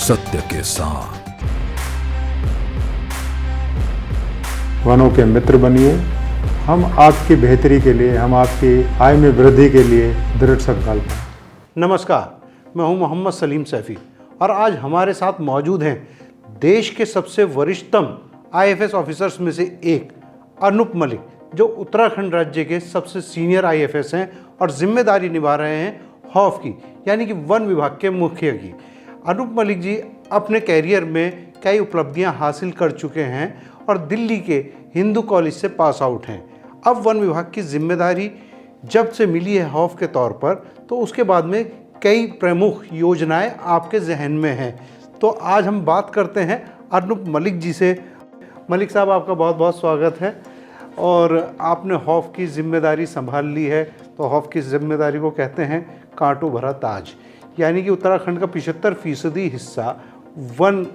सत्य के साथ। वनों के मित्र बनिए। हम आपकी बेहतरी के लिए, हम आपकी आय में वृद्धि के लिए दृढ़ संकल्प हैं। नमस्कार, मैं हूं मोहम्मद सलीम सैफी और आज हमारे साथ मौजूद हैं देश के सबसे वरिष्ठतम आईएफएस ऑफिसर्स में से एक अनूप मलिक, जो उत्तराखंड राज्य के सबसे सीनियर आईएफएस हैं और जिम्मेदारी निभा रहे हैं खौफ की, यानी कि वन विभाग के मुखिया की। अनूप मलिक जी अपने कैरियर में कई उपलब्धियां हासिल कर चुके हैं और दिल्ली के हिंदू कॉलेज से पास आउट हैं। अब वन विभाग की जिम्मेदारी जब से मिली है खौफ के तौर पर, तो उसके बाद में कई प्रमुख योजनाएं आपके जहन में हैं। तो आज हम बात करते हैं अनूप मलिक जी से। मलिक साहब, आपका बहुत बहुत स्वागत है। और आपने खौफ की जिम्मेदारी संभाल ली है, तो खौफ की जिम्मेदारी को कहते हैं कांटों भरा ताज, यानी कि उत्तराखंड का 75% हिस्सा वन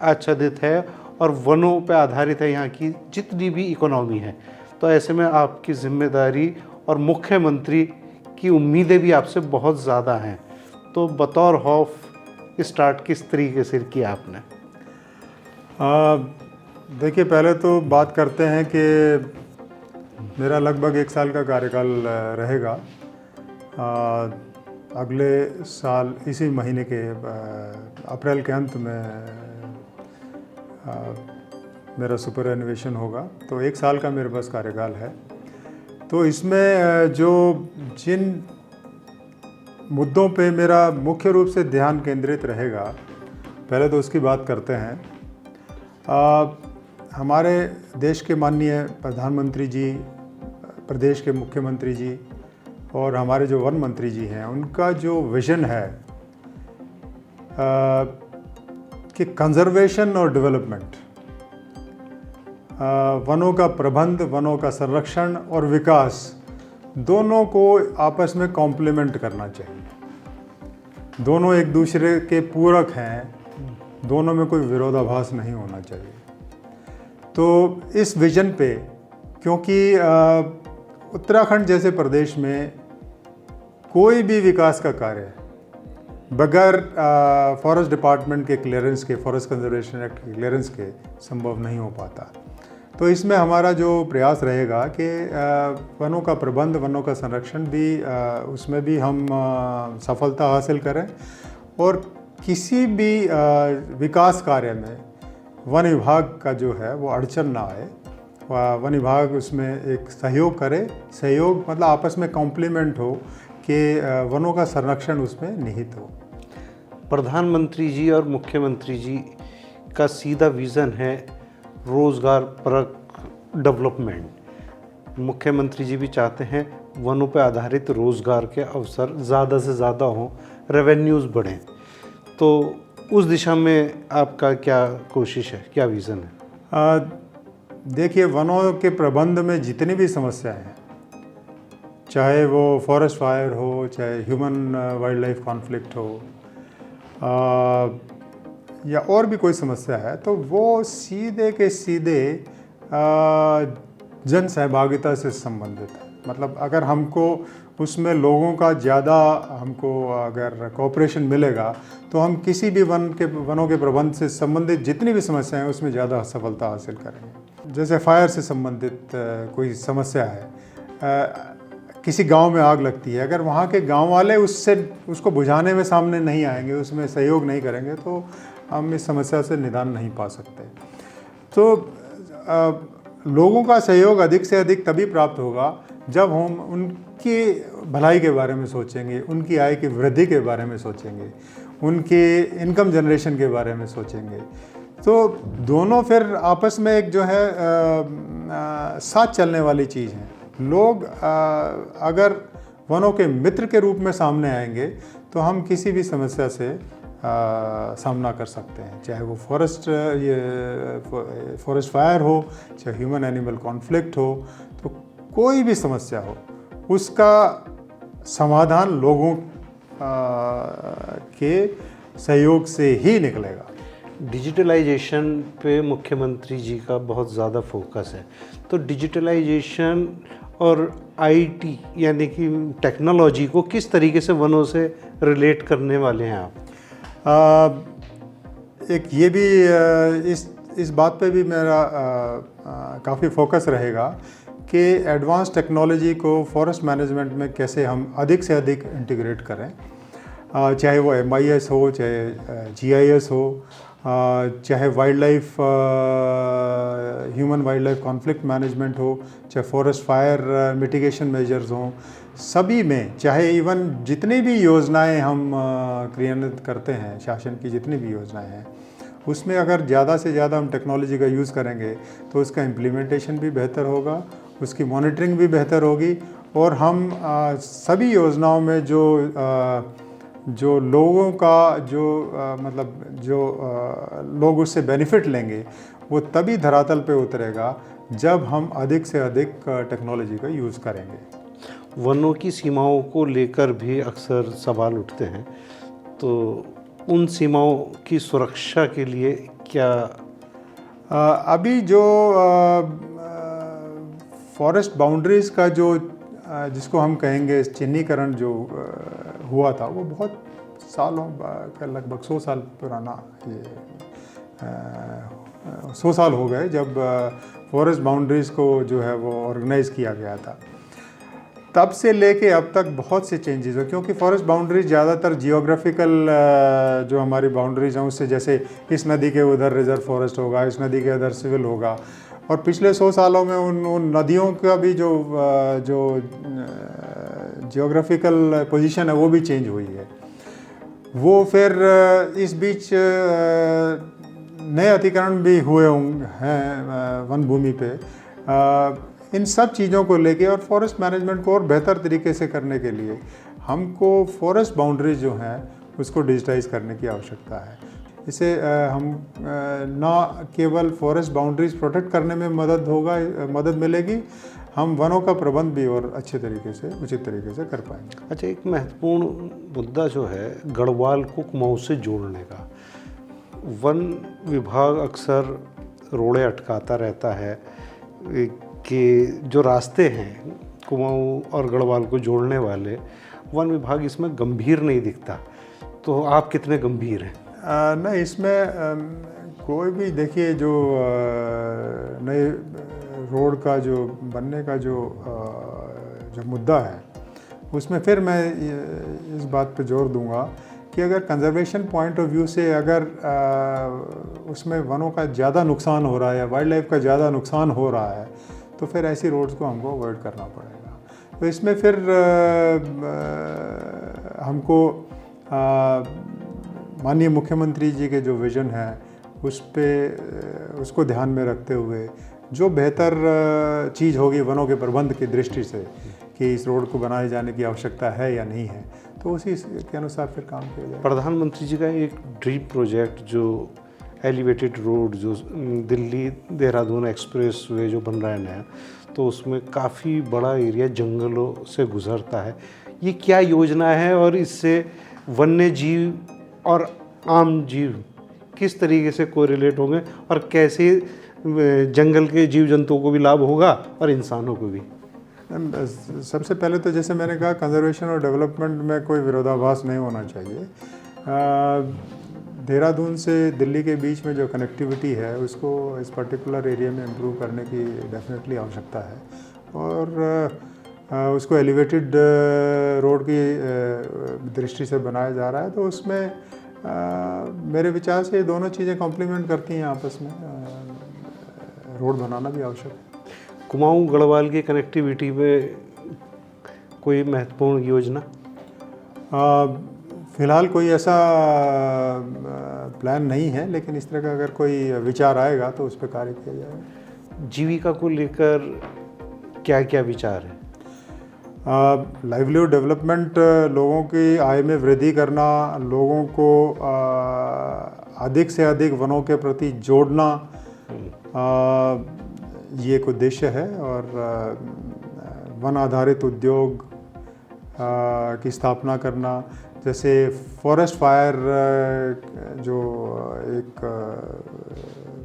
आच्छादित है और वनों पर आधारित है यहाँ की जितनी भी इकोनॉमी है। तो ऐसे में आपकी जिम्मेदारी और मुख्यमंत्री की उम्मीदें भी आपसे बहुत ज़्यादा हैं। तो बतौर खौफ स्टार्ट किस तरीके से किया आपने? देखिए, पहले तो बात करते हैं कि मेरा लगभग 1 साल का कार्यकाल रहेगा। अगले साल इसी महीने के अप्रैल के अंत में मेरा सुपर एनुएशन होगा। तो 1 साल का मेरे पास कार्यकाल है। तो इसमें जो जिन मुद्दों पे मेरा मुख्य रूप से ध्यान केंद्रित रहेगा, पहले तो उसकी बात करते हैं। हमारे देश के माननीय प्रधानमंत्री जी, प्रदेश के मुख्यमंत्री जी और हमारे जो वन मंत्री जी हैं, उनका जो विज़न है कि कंजर्वेशन और डेवलपमेंट, वनों का प्रबंध, वनों का संरक्षण और विकास, दोनों को आपस में कॉम्प्लीमेंट करना चाहिए। दोनों एक दूसरे के पूरक हैं, दोनों में कोई विरोधाभास नहीं होना चाहिए। तो इस विजन पे, क्योंकि उत्तराखंड जैसे प्रदेश में कोई भी विकास का कार्य बगैर फॉरेस्ट डिपार्टमेंट के क्लियरेंस के, फॉरेस्ट कंजर्वेशन एक्ट के क्लियरेंस के संभव नहीं हो पाता। तो इसमें हमारा जो प्रयास रहेगा कि वनों का प्रबंध, वनों का संरक्षण भी, उसमें भी हम सफलता हासिल करें और किसी भी विकास कार्य में वन विभाग का जो है वो अड़चन ना आए। वन विभाग उसमें एक सहयोग करे। सहयोग मतलब आपस में कॉम्प्लीमेंट हो कि वनों का संरक्षण उसमें निहित हो। प्रधानमंत्री जी और मुख्यमंत्री जी का सीधा विज़न है रोज़गार परक डेवलपमेंट। मुख्यमंत्री जी भी चाहते हैं वनों पर आधारित रोज़गार के अवसर ज़्यादा से ज़्यादा हों, रेवेन्यूज़ बढ़ें। तो उस दिशा में आपका क्या कोशिश है, क्या विज़न है? देखिए, वनों के प्रबंध में जितनी भी समस्याएं हैं, चाहे वो फॉरेस्ट फायर हो, चाहे ह्यूमन वाइल्ड लाइफ कॉन्फ्लिक्ट हो, या और भी कोई समस्या है, तो वो सीधे के सीधे जन सहभागिता से संबंधित है। मतलब अगर हमको उसमें लोगों का ज़्यादा हमको अगर कोऑपरेशन मिलेगा, तो हम किसी भी वनों के प्रबंध से संबंधित जितनी भी समस्याएं हैं उसमें ज़्यादा सफलता हासिल करेंगे। जैसे फायर से संबंधित कोई समस्या है, किसी गांव में आग लगती है, अगर वहाँ के गांव वाले उसको बुझाने में सामने नहीं आएंगे, उसमें सहयोग नहीं करेंगे, तो हम इस समस्या से निदान नहीं पा सकते। तो लोगों का सहयोग अधिक से अधिक तभी प्राप्त होगा जब हम उनकी भलाई के बारे में सोचेंगे, उनकी आय की वृद्धि के बारे में सोचेंगे, उनके इनकम जनरेशन के बारे में सोचेंगे। तो दोनों फिर आपस में एक जो है साथ चलने वाली चीज़ है। लोग अगर वनों के मित्र के रूप में सामने आएंगे, तो हम किसी भी समस्या से सामना कर सकते हैं, चाहे वो फॉरेस्ट फायर हो, चाहे ह्यूमन एनिमल कॉन्फ्लिक्ट हो। तो कोई भी समस्या हो, उसका समाधान लोगों के सहयोग से ही निकलेगा। डिजिटलाइजेशन पे मुख्यमंत्री जी का बहुत ज़्यादा फोकस है। तो डिजिटलाइजेशन और आईटी यानी कि टेक्नोलॉजी को किस तरीके से वनों से रिलेट करने वाले हैं आप? एक ये भी इस बात पे भी मेरा काफ़ी फोकस रहेगा कि एडवांस टेक्नोलॉजी को फॉरेस्ट मैनेजमेंट में कैसे हम अधिक से अधिक इंटीग्रेट करें, चाहे वो MIS हो, चाहे GIS हो, चाहे wild life human wild life conflict management हो, चाहे फॉरेस्ट फायर मिटिगेशन मेजर्स हों, सभी में, चाहे इवन जितनी भी योजनाएं हम क्रियान्वित करते हैं, शासन की जितनी भी योजनाएं हैं, उसमें अगर ज़्यादा से ज़्यादा हम टेक्नोलॉजी का यूज़ करेंगे तो उसका इम्प्लीमेंटेशन भी बेहतर होगा, उसकी मॉनिटरिंग भी बेहतर होगी, और हम सभी योजनाओं में जो लोगों का जो लोग उससे बेनिफिट लेंगे वो तभी धरातल पे उतरेगा जब हम अधिक से अधिक टेक्नोलॉजी का यूज़ करेंगे। वनों की सीमाओं को लेकर भी अक्सर सवाल उठते हैं, तो उन सीमाओं की सुरक्षा के लिए क्या अभी जो फॉरेस्ट बाउंड्रीज़ का जो जिसको हम कहेंगे चिन्हीकरण जो हुआ था, वो बहुत सालों का, लगभग 100 साल पुराना, ये 100 साल हो गए जब फॉरेस्ट बाउंड्रीज़ को जो है वो ऑर्गेनाइज़ किया गया था। तब से लेके अब तक बहुत से चेंजेस हो, क्योंकि फॉरेस्ट बाउंड्रीज ज़्यादातर जियोग्राफिकल जो हमारी बाउंड्रीज हैं उससे, जैसे इस नदी के उधर रिजर्व फॉरेस्ट होगा, इस नदी के उधर सिविल होगा, और पिछले 100 सालों में उन नदियों का भी जो जियोग्राफिकल पोजीशन है वो भी चेंज हुई है। वो फिर इस बीच नए अतिक्रमण भी हुए हैं वन भूमि पे। इन सब चीज़ों को लेके और फॉरेस्ट मैनेजमेंट को और बेहतर तरीके से करने के लिए हमको फॉरेस्ट बाउंड्रीज जो हैं उसको डिजिटाइज करने की आवश्यकता है। इससे हम ना केवल फॉरेस्ट बाउंड्रीज प्रोटेक्ट करने में मदद मिलेगी, हम वनों का प्रबंध भी और अच्छे तरीके से, उचित तरीके से कर पाएंगे। अच्छा, एक महत्वपूर्ण मुद्दा जो है गढ़वाल को कुमाऊं से जोड़ने का, वन विभाग अक्सर रोड़े अटकाता रहता है कि जो रास्ते हैं कुमाऊं और गढ़वाल को जोड़ने वाले, वन विभाग इसमें गंभीर नहीं दिखता। तो आप कितने गंभीर हैं? नहीं, इसमें कोई भी, देखिए जो नए रोड का जो बनने का जो मुद्दा है, उसमें फिर मैं इस बात पे जोर दूंगा कि अगर कंजर्वेशन पॉइंट ऑफ व्यू से अगर उसमें वनों का ज़्यादा नुकसान हो रहा है या वाइल्ड लाइफ का ज़्यादा नुकसान हो रहा है तो फिर ऐसी रोड्स को हमको अवॉइड करना पड़ेगा। तो इसमें फिर हमको माननीय मुख्यमंत्री जी के जो विज़न है उसको ध्यान में रखते हुए जो बेहतर चीज़ होगी वनों के प्रबंध की दृष्टि से कि इस रोड को बनाए जाने की आवश्यकता है या नहीं है, तो उसी के अनुसार फिर काम किया जाए। प्रधानमंत्री जी का एक ड्रीम प्रोजेक्ट जो एलिवेटेड रोड, जो दिल्ली देहरादून एक्सप्रेस वे जो बन रहा है नया, तो उसमें काफ़ी बड़ा एरिया जंगलों से गुजरता है। ये क्या योजना है और इससे वन्य जीव और आम जीव किस तरीके से कोरिलेट होंगे और कैसे जंगल के जीव जंतुओं को भी लाभ होगा और इंसानों को भी? सबसे पहले तो जैसे मैंने कहा, कंजर्वेशन और डेवलपमेंट में कोई विरोधाभास नहीं होना चाहिए। देहरादून से दिल्ली के बीच में जो कनेक्टिविटी है उसको इस पर्टिकुलर एरिया में इम्प्रूव करने की डेफिनेटली आवश्यकता है, और उसको एलिवेटेड रोड की दृष्टि से बनाया जा रहा है। तो उसमें मेरे विचार से ये दोनों चीज़ें कॉम्प्लीमेंट करती हैं आपस में, रोड बनाना भी आवश्यक है। कुमाऊं गढ़वाल की कनेक्टिविटी में कोई महत्वपूर्ण योजना? फ़िलहाल कोई ऐसा प्लान नहीं है, लेकिन इस तरह का अगर कोई विचार आएगा तो उस पर कार्य किया जाएगा। जीविका को लेकर क्या क्या विचार है? लाइवलीहुड डेवलपमेंट, लोगों की आय में वृद्धि करना, लोगों को अधिक से अधिक वनों के प्रति जोड़ना, ये एक उद्देश्य है। और वन आधारित उद्योग की स्थापना करना, जैसे फॉरेस्ट फायर जो एक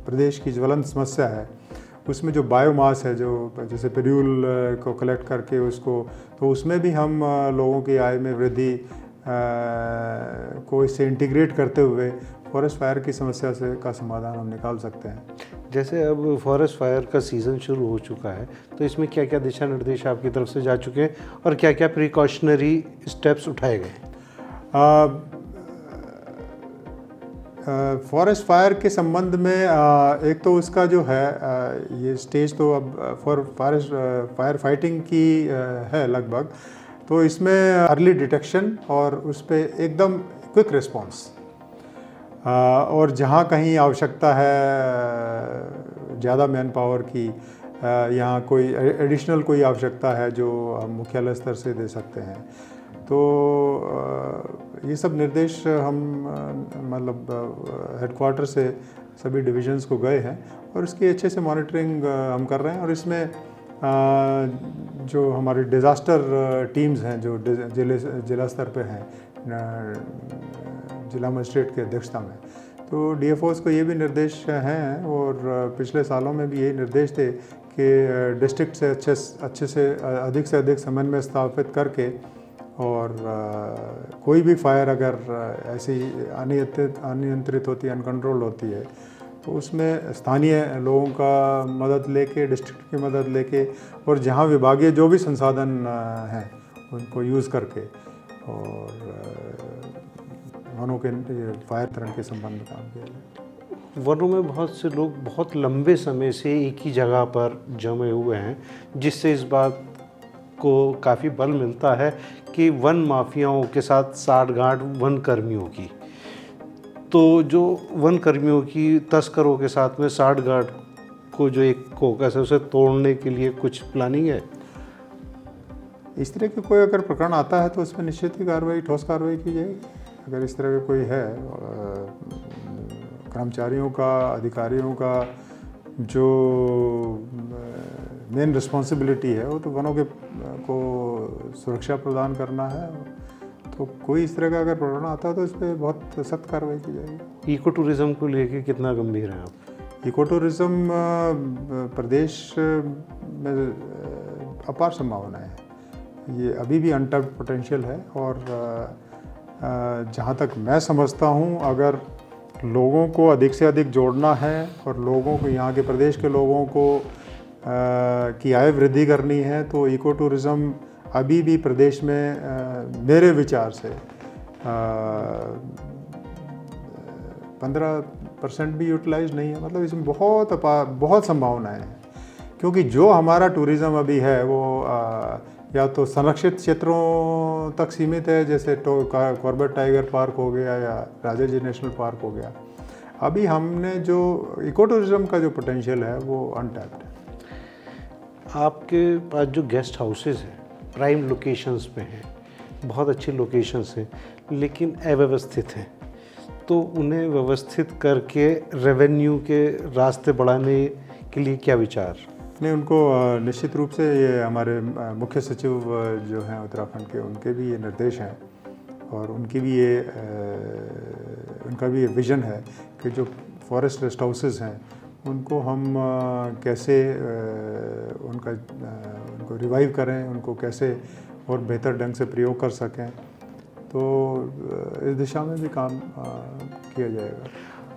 प्रदेश की ज्वलंत समस्या है, उसमें जो बायोमास है, जो जैसे पेड्यूल को कलेक्ट करके उसको, तो उसमें भी हम लोगों की आय में वृद्धि को इससे इंटीग्रेट करते हुए फॉरेस्ट फायर की समस्या से का समाधान हम निकाल सकते हैं। जैसे अब फॉरेस्ट फायर का सीज़न शुरू हो चुका है, तो इसमें क्या क्या दिशा निर्देश आपकी तरफ से जा चुके हैं और क्या क्या प्रिकॉशनरी स्टेप्स उठाए गए? फॉरेस्ट फायर के संबंध में एक तो उसका जो है ये स्टेज तो अब फॉर फॉरेस्ट फायर फाइटिंग की है लगभग, तो इसमें अर्ली डिटेक्शन और उस पर एकदम क्विक रिस्पांस, और जहाँ कहीं आवश्यकता है ज़्यादा मैन पावर की, यहाँ कोई एडिशनल कोई आवश्यकता है जो हम मुख्यालय स्तर से दे सकते हैं, तो ये सब निर्देश हम मतलब हेडक्वार्टर से सभी डिविजन्स को गए हैं और इसकी अच्छे से मॉनिटरिंग हम कर रहे हैं। और इसमें जो हमारे डिज़ास्टर टीम्स हैं जो जिला स्तर पे हैं, जिला मजिस्ट्रेट की अध्यक्षता में, तो डीएफओस को ये भी निर्देश हैं और पिछले सालों में भी यही निर्देश थे कि डिस्ट्रिक्ट से अच्छे से अधिक समन्वय स्थापित करके, और कोई भी फायर अगर ऐसी अनियंत्रित होती है, अनकंट्रोल्ड होती है, तो उसमें स्थानीय लोगों का मदद लेके, डिस्ट्रिक्ट की मदद लेके, और जहाँ विभागीय जो भी संसाधन हैं उनको यूज़ करके, और वनों के फायर तरन के संबंध में काम किया जाए। वनों में बहुत से लोग बहुत लंबे समय से एक ही जगह पर जमे हुए हैं, जिससे इस बात को काफ़ी बल मिलता है कि वन माफियाओं के साथ साठगांठ वन कर्मियों की, तो जो वन कर्मियों की तस्करों के साथ में साठगांठ को जो एक कोकस है उसे तोड़ने के लिए कुछ प्लानिंग है? इस तरह की कोई अगर प्रकरण आता है तो उसमें निश्चित ही कार्रवाई, ठोस कार्रवाई की जाएगी। अगर इस तरह का कोई है कर्मचारियों का, अधिकारियों का जो मेन रिस्पॉन्सिबिलिटी है वो तो वनों के को सुरक्षा प्रदान करना है, तो कोई इस तरह का अगर प्रकरण आता है तो इस पर बहुत सख्त कार्रवाई की जाएगी। इको टूरिज़्म को लेके कितना गंभीर हैं आप? इको टूरिज़्म प्रदेश में अपार संभावना है, ये अभी भी अनटैप्ड पोटेंशियल है, और जहाँ तक मैं समझता हूँ अगर लोगों को अधिक से अधिक जोड़ना है और लोगों को, यहाँ के प्रदेश के लोगों को की आय वृद्धि करनी है, तो इको टूरिज़्म अभी भी प्रदेश में मेरे विचार से 15% भी यूटिलाइज नहीं है। मतलब इसमें बहुत संभावनाएं हैं, क्योंकि जो हमारा टूरिज़्म अभी है वो या तो संरक्षित क्षेत्रों तक सीमित है, जैसे कॉर्बेट टाइगर पार्क हो गया या राजा जी नेशनल पार्क हो गया। अभी हमने जो इको टूरिज़्म का जो पोटेंशियल है वो अनटैप्ड है। आपके पास जो गेस्ट हाउसेस हैं प्राइम लोकेशंस पे हैं, बहुत अच्छी लोकेशंस हैं, लेकिन अव्यवस्थित हैं, तो उन्हें व्यवस्थित करके रेवेन्यू के रास्ते बढ़ाने के लिए क्या विचार? नहीं, उनको निश्चित रूप से ये हमारे मुख्य सचिव जो हैं उत्तराखंड के, उनके भी ये निर्देश हैं और उनका भी ये विज़न है कि जो फॉरेस्ट रेस्ट हाउसेस हैं उनको हम कैसे उनको रिवाइव करें, उनको कैसे और बेहतर ढंग से प्रयोग कर सकें, तो इस दिशा में भी काम किया जाएगा।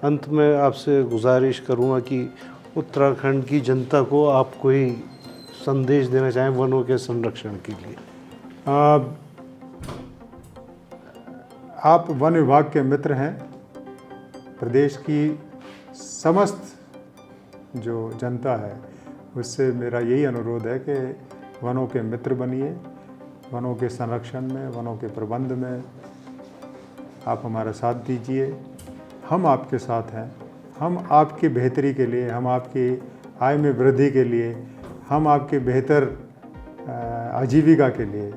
अंत में आपसे गुजारिश करूँगा कि उत्तराखंड की जनता को आप कोई संदेश देना चाहें वनों के संरक्षण के लिए। आप वन विभाग के मित्र हैं। प्रदेश की समस्त जो जनता है उससे मेरा यही अनुरोध है कि वनों के मित्र बनिए, वनों के संरक्षण में, वनों के प्रबंध में आप हमारा साथ दीजिए। हम आपके साथ हैं, हम आपकी बेहतरी के लिए, हम आपकी आय में वृद्धि के लिए, हम आपके बेहतर आजीविका के लिए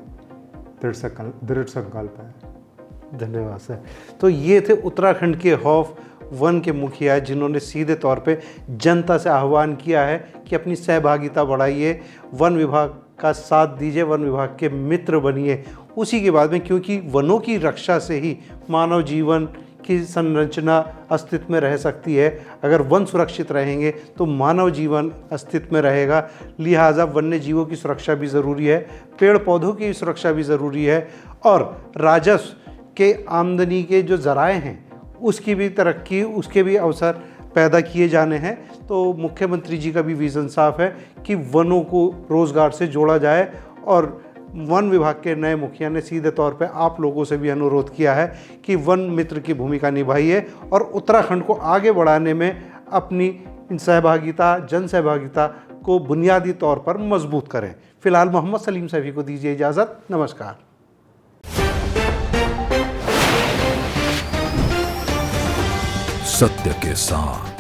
दृढ़ संकल्प है। धन्यवाद सर। तो ये थे उत्तराखंड के खौफ वन के मुखिया, जिन्होंने सीधे तौर पे जनता से आह्वान किया है कि अपनी सहभागिता बढ़ाइए, वन विभाग का साथ दीजिए, वन विभाग के मित्र बनिए। उसी के बाद में, क्योंकि वनों की रक्षा से ही मानव जीवन की संरचना अस्तित्व में रह सकती है। अगर वन सुरक्षित रहेंगे तो मानव जीवन अस्तित्व में रहेगा। लिहाजा वन्य जीवों की सुरक्षा भी ज़रूरी है, पेड़ पौधों की सुरक्षा भी ज़रूरी है, और राजस्व के आमदनी के जो ज़राए हैं उसकी भी तरक्की, उसके भी अवसर पैदा किए जाने हैं। तो मुख्यमंत्री जी का भी विज़न साफ है कि वनों को रोज़गार से जोड़ा जाए, और वन विभाग के नए मुखिया ने सीधे तौर पे आप लोगों से भी अनुरोध किया है कि वन मित्र की भूमिका निभाइए और उत्तराखंड को आगे बढ़ाने में अपनी सहभागिता, जन सहभागिता को बुनियादी तौर पर मजबूत करें। फिलहाल मोहम्मद सलीम सैफी को दीजिए इजाज़त। नमस्कार। सत्य के साथ।